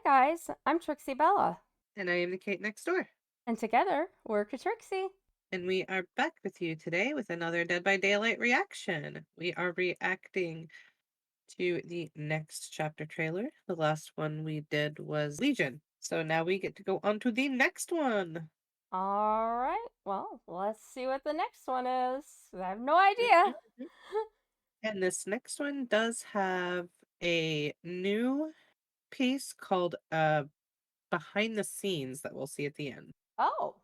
guys, I'm Trixiebella, And I am the Kate next door. and together we're Ka Trixie. And we are back with you today with another Dead by Daylight reaction. We are reacting to the next chapter trailer. The last one we did was Legion. So now we get to go on to the next one. All right, well, let's see what the next one is. I have no idea. Mhm. And this next one does have a new piece called Behind the Scenes that we'll see at the end. Oh,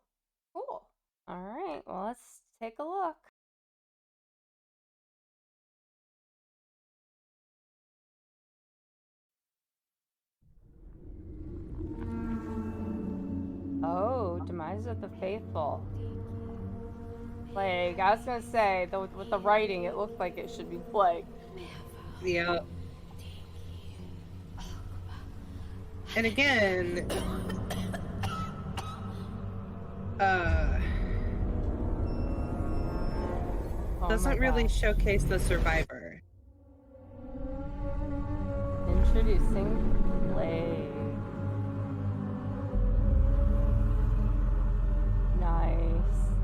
cool. All right, well, let's take a look. Oh, Demise of the Faithful. Plague. I was gonna say, though, with the writing, it looked like it should be plague. Yeah. And again, Oh doesn't my really gosh. showcase the survivor. Introducing plague. Nice.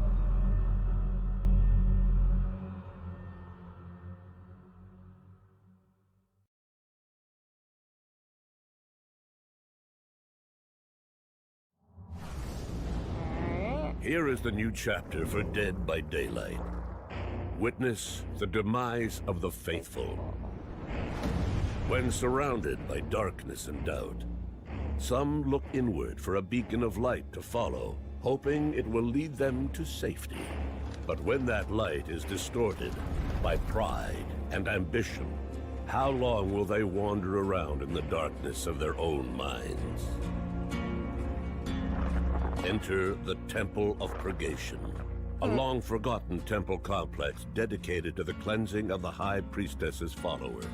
Alright. Here is the new chapter for Dead by Daylight. Witness the demise of the faithful. When surrounded by darkness and doubt, some look inward for a beacon of light to follow, hoping it will lead them to safety. But when that light is distorted by pride and ambition, how long will they wander around in the darkness of their own minds? Enter the Temple of Purgation, a long-forgotten temple complex dedicated to the cleansing of the High Priestess's followers.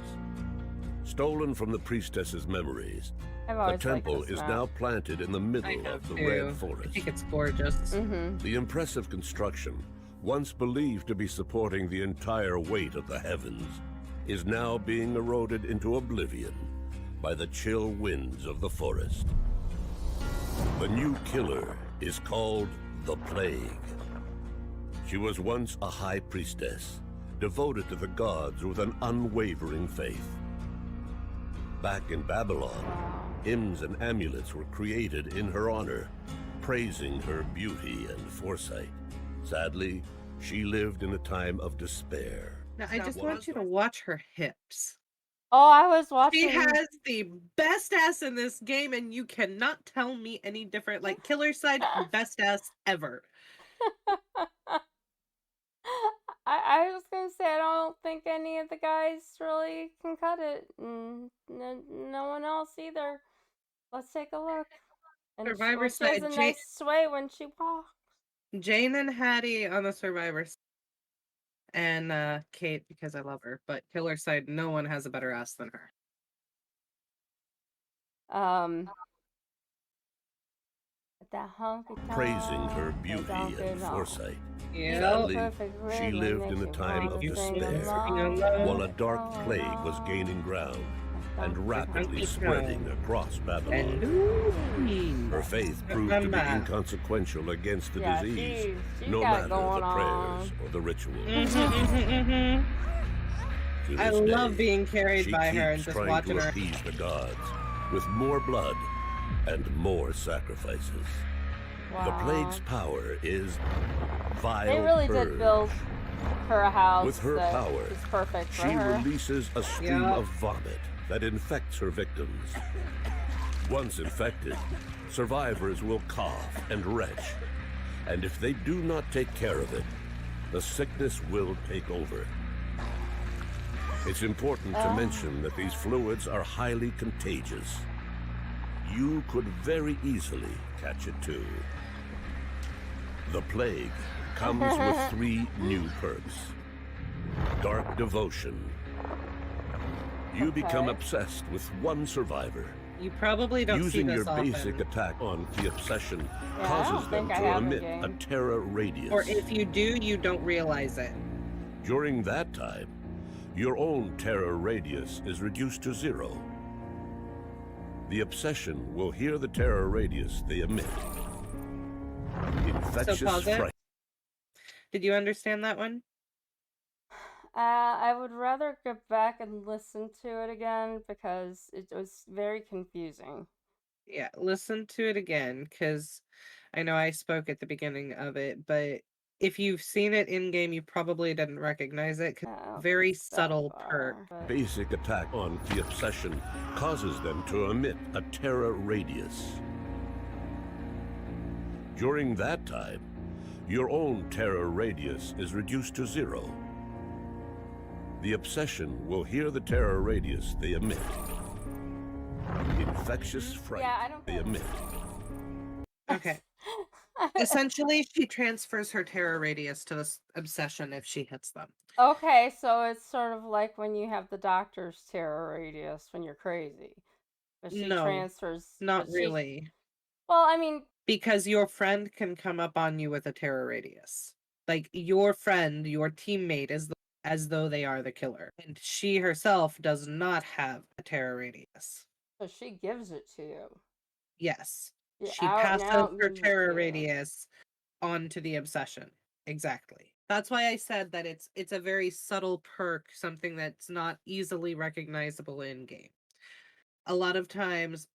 Stolen from the Priestess's memories, the temple is now planted in the middle of the Red Forest. I think it's gorgeous. The impressive construction, once believed to be supporting the entire weight of the heavens, is now being eroded into oblivion by the chill winds of the forest. The new killer is called the Plague. She was once a high priestess, devoted to the gods with an unwavering faith. Back in Babylon, hymns and amulets were created in her honor, praising her beauty and foresight. Sadly, she lived in a time of despair. Now, I just want you to watch her hips. Oh, I was watching. She has the best ass in this game, and you cannot tell me any different. Like, Killer Side, best ass ever. I was gonna say, I don't think any of the guys really can cut it. No one else either. Let's take a look. And Survivor she has side, a nice sway when she walks. Jane and Hattie on the Survivor side. And Kate, because I love her. But Killer Side, no one has a better ass than her. Praising her beauty and foresight. Yep. Sadly, she lived in a time of despair, while a dark plague was gaining ground and rapidly spreading across Babylon. Her faith proved to be inconsequential against the disease, no matter the prayers or the rituals. I love being carried by her and just watching her. She keeps trying to appease the gods with more blood and more sacrifices. Wow. The plague's power is vile. They really did build her a house. With her power, is perfect for she her. releases a stream of vomit that infects her victims. Once infected, survivors will cough and retch, and if they do not take care of it, the sickness will take over. It's important to mention that these fluids are highly contagious. You could very easily catch it too. The plague comes with 3 new perks. Dark Devotion. You become obsessed with one survivor. You probably don't Using see this your often. basic attack on the obsession causes them to emit a terror radius. Or if you do, you don't realize it. During that time, your own terror radius is reduced to 0. The obsession will hear the terror radius they emit. Infectious pause it. fright. Did you understand that one? I would rather go back and listen to it again because it was very confusing. Yeah, listen to it again, because I know I spoke at the beginning of it, but if you've seen it in game, you probably didn't recognize it. 'Cause I don't very think it's that subtle far, perk. but Basic attack on the obsession causes them to emit a terror radius. During that time, your own terror radius is reduced to 0. The obsession will hear the terror radius they emit. Infectious fright yeah, I don't they get emit. Okay. Essentially, she transfers her terror radius to this obsession if she hits them. Okay, so it's sort of like when you have the doctor's terror radius when you're crazy. But she No, transfers. not But she. really. Well, I mean, Because your friend can come up on you with a terror radius. Like your friend, your teammate is as though they are the killer. And she herself does not have a terror radius. so she gives it to you. Yes. She She out and passes out her gives it terror to you. radius onto the obsession. Exactly. That's why I said that it's a very subtle perk, something that's not easily recognizable in game. A lot of times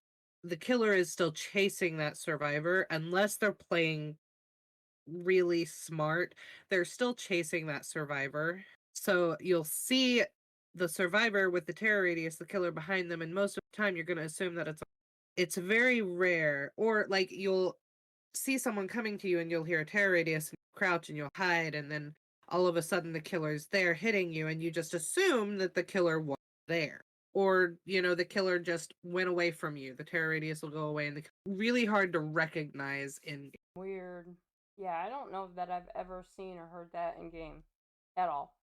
the killer is still chasing that survivor unless they're playing really smart. They're still chasing that survivor. So you'll see the survivor with the terror radius, the killer behind them, and most of the time you're going to assume that it's very rare, or like you'll see someone coming to you and you'll hear a terror radius and you crouch and you'll hide, and then all of a sudden the killer's there hitting you and you just assume that the killer was there. Or, the killer just went away from you. The terror radius will go away, and really hard to recognize in. Weird. Yeah, I don't know that I've ever seen or heard that in game at all.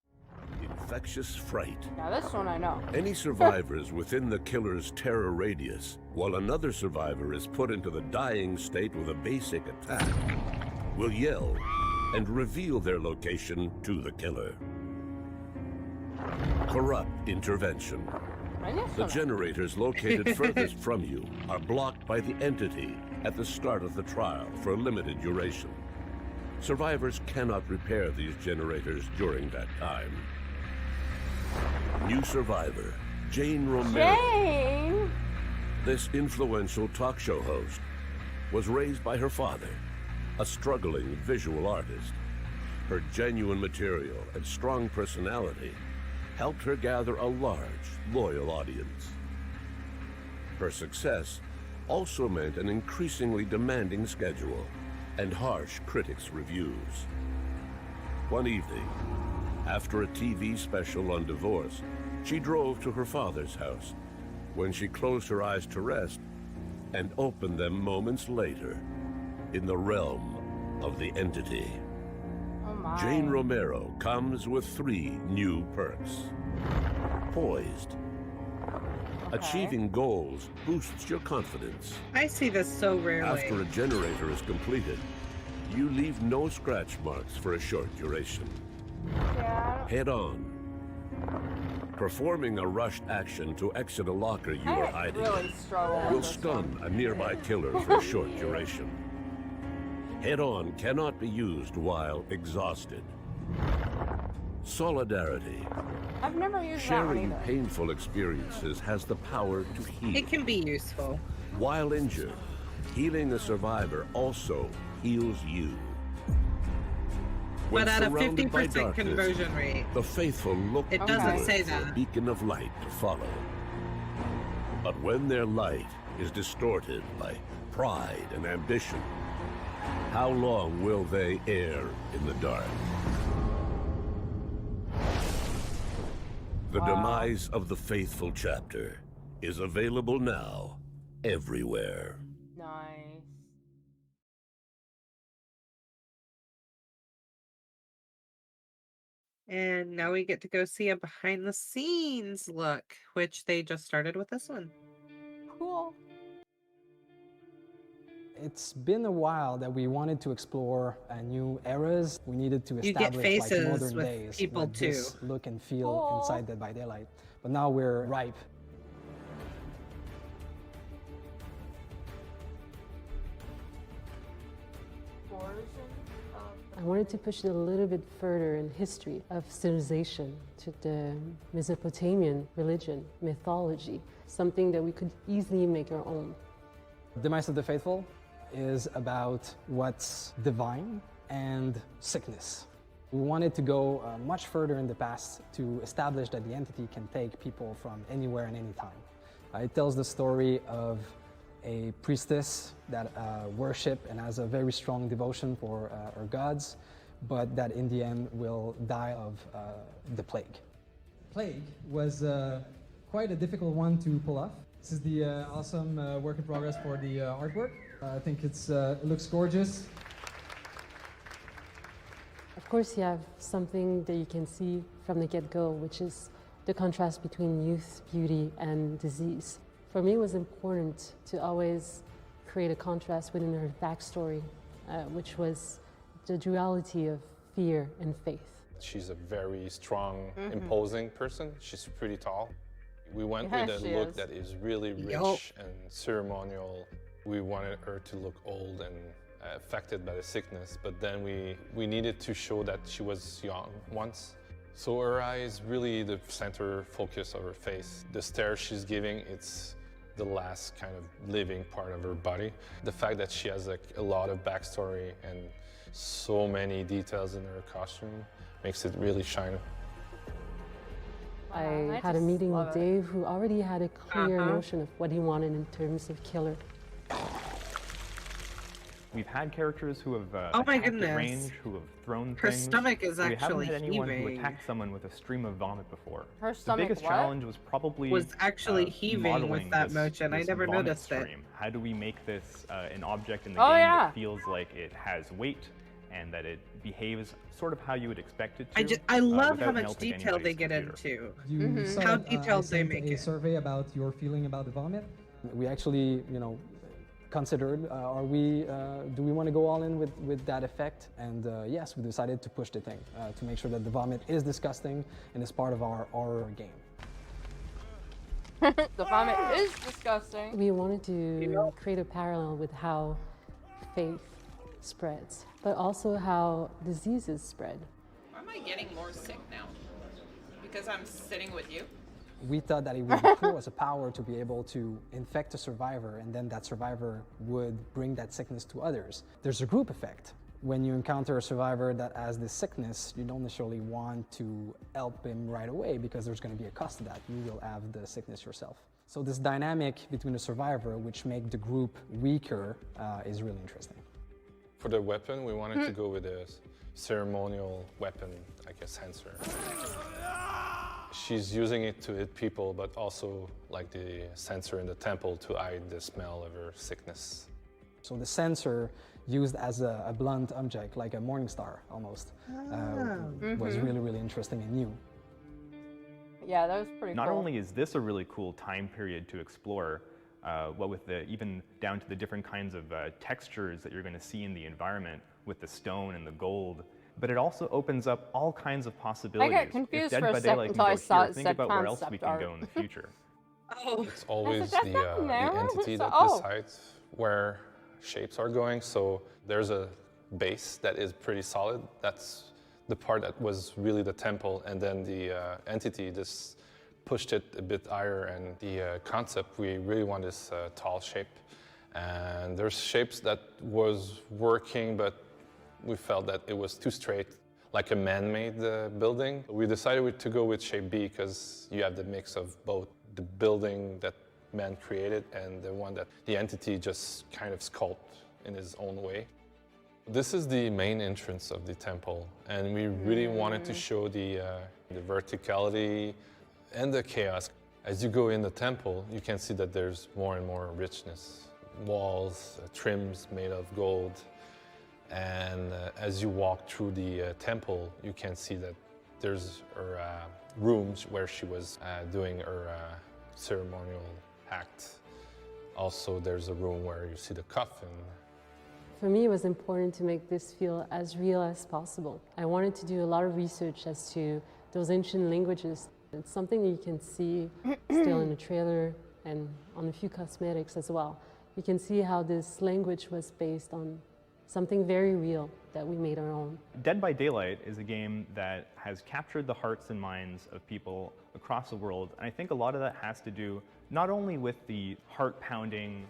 Infectious fright. Now this one I know. Any survivors within the killer's terror radius, while another survivor is put into the dying state with a basic attack, will yell and reveal their location to the killer. Corrupt intervention. The generators located furthest from you are blocked by the entity at the start of the trial for a limited duration. Survivors cannot repair these generators during that time. New survivor, Jane Romero. Jane! This influential talk show host was raised by her father, a struggling visual artist. Her genuine material and strong personality helped her gather a large, loyal audience. Her success also meant an increasingly demanding schedule and harsh critics' reviews. One evening, after a TV special on divorce, she drove to her father's house. When she closed her eyes to rest and opened them moments later, in the realm of the entity. Oh my. Jane Romero comes with 3 new perks. Poised. Okay. Achieving goals boosts your confidence. I see this so rarely. After a generator is completed, you leave no scratch marks for a short duration. Yeah. Head on. Performing a rushed action to exit a locker you are hiding really struggle in with will this stun one. a nearby killer for a short duration. Head on cannot be used while exhausted. Solidarity. I've never used that one Sharing either. painful experiences has the power to heal. It can be useful. While injured, healing a survivor also heals you. When But at a surrounded by 50% darkness, conversion rate. the faithful look It doesn't inward say for that. a beacon of light to follow. But when their light is distorted by pride and ambition, how long will they err in the dark? The Demise of the Faithful chapter is available now everywhere. Nice. And now we get to go see a behind the scenes look, which they just started with this one. Cool. It's been a while that we wanted to explore new eras. We needed to You get establish like faces modern with days, people like too. this look and feel Cool. inside Dead by Daylight. But now we're ripe. origin of... I wanted to push it a little bit further in history of civilization to the Mesopotamian religion, mythology, something that we could easily make our own. Demise of the Faithful is about what's divine and sickness. We wanted to go much further in the past to establish that the entity can take people from anywhere and any time. It tells the story of a priestess that worship and has a very strong devotion for her gods, but that in the end will die of the plague. Plague was quite a difficult one to pull off. This is the awesome work in progress for the artwork. I think it looks gorgeous. Of course, you have something that you can see from the get-go, which is the contrast between youth, beauty, and disease. For me, it was important to always create a contrast within her backstory, which was the duality of fear and faith. She's a very strong, imposing person. She's pretty tall. We went with a look that is really rich and ceremonial. We wanted her to look old and affected by the sickness, but then we needed to show that she was young once. So her eye is really the center focus of her face. The stare she's giving, it's the last kind of living part of her body. The fact that she has like a lot of backstory and so many details in her costume makes it really shine. I had a meeting with Dave, who already had a clear notion of what he wanted in terms of killer. We've had characters who have Oh my attacked at goodness. range, who have thrown Her things. stomach is We haven't actually had anyone who heaving. attacked someone with a stream of vomit before. Her The stomach biggest what? challenge was probably actually heaving modeling with that this, motion. I this never vomit noticed it. stream. How do we make this an object in the Oh, game yeah. that feels like it has weight and that it behaves sort of how you would expect it to? I love how without much melting detail they anybody's get computer. into. You saw How that, detailed I they sent make a it. survey about your feeling about the vomit. We actually, considered, do we want to go all in with that effect? And yes, we decided to push the thing to make sure that the vomit is disgusting and is part of our horror game. The vomit is disgusting. We wanted to create a parallel with how faith spreads, but also how diseases spread. Why am I getting more sick now? Because I'm sitting with you? We thought that it would be cool as a power to be able to infect a survivor, and then that survivor would bring that sickness to others. There's a group effect. When you encounter a survivor that has this sickness, you don't necessarily want to help him right away because there's going to be a cost to that. You will have the sickness yourself. So this dynamic between the survivor, which make the group weaker, is really interesting. For the weapon, we wanted to go with a ceremonial weapon, like a sensor. She's using it to hit people, but also like the sensor in the temple to hide the smell of her sickness. So the sensor used as a blunt object, like a morning star almost, was really, really interesting and new. Yeah, that was pretty Not cool. only is this a really cool time period to explore, what with even down to the different kinds of textures that you're going to see in the environment with the stone and the gold, but it also opens up all kinds of possibilities. I got confused If Dead for a by second Daylight until can I go saw here, it think said about where else we concept can art. go in the future. It's always that's the not there. entity that Oh. decides where shapes are going. So there's a base that is pretty solid. That's the part that was really the temple, and then the entity just pushed it a bit higher. And the concept, we really want this tall shape. And there's shapes that was working, but we felt that it was too straight, like a man-made building. We decided to go with shape B because you have the mix of both the building that man created and the one that the entity just kind of sculpted in his own way. This is the main entrance of the temple, and we really wanted to show the verticality and the chaos. As you go in the temple, you can see that there's more and more richness. Walls, trims made of gold. And as you walk through the temple, you can see that there's her rooms where she was doing her ceremonial act. Also, there's a room where you see the coffin. For me, it was important to make this feel as real as possible. I wanted to do a lot of research as to those ancient languages. It's something that you can see still in the trailer and on a few cosmetics as well. You can see how this language was based on something very real that we made our own. Dead by Daylight is a game that has captured the hearts and minds of people across the world, and I think a lot of that has to do not only with the heart-pounding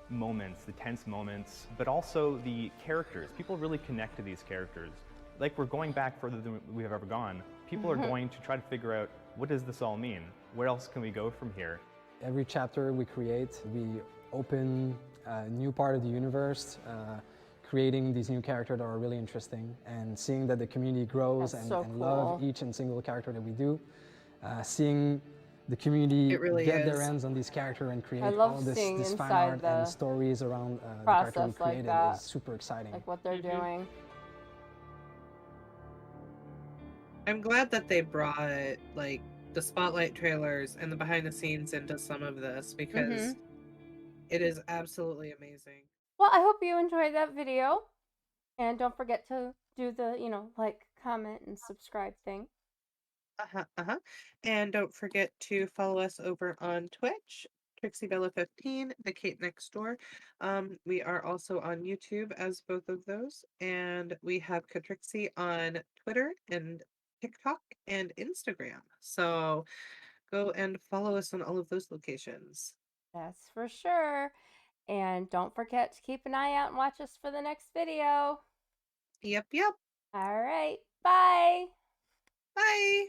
moments, the tense moments, but also the characters. People really connect to these characters. Like, we're going back further than we have ever gone. People are going to try to figure out, what does this all mean? Where else can we go from here? Every chapter we create, we open a new part of the universe, creating these new characters that are really interesting, and seeing that the community grows and love each and single character that we do. Seeing the community get their hands on these characters and create all this fan art and stories around the character we created is super exciting. Like what they're doing. I'm glad that they brought like the spotlight trailers and the behind the scenes into some of this, because it is absolutely amazing. Well, I hope you enjoyed that video. And don't forget to do the, like, comment, and subscribe thing. And don't forget to follow us over on Twitch, Trixiebella15, TheKateNextDoor. We are also on YouTube as both of those, and we have Ka Trixie on Twitter and TikTok and Instagram. So go and follow us on all of those locations. That's for sure. And don't forget to keep an eye out and watch us for the next video. Yep. All right. Bye. Bye.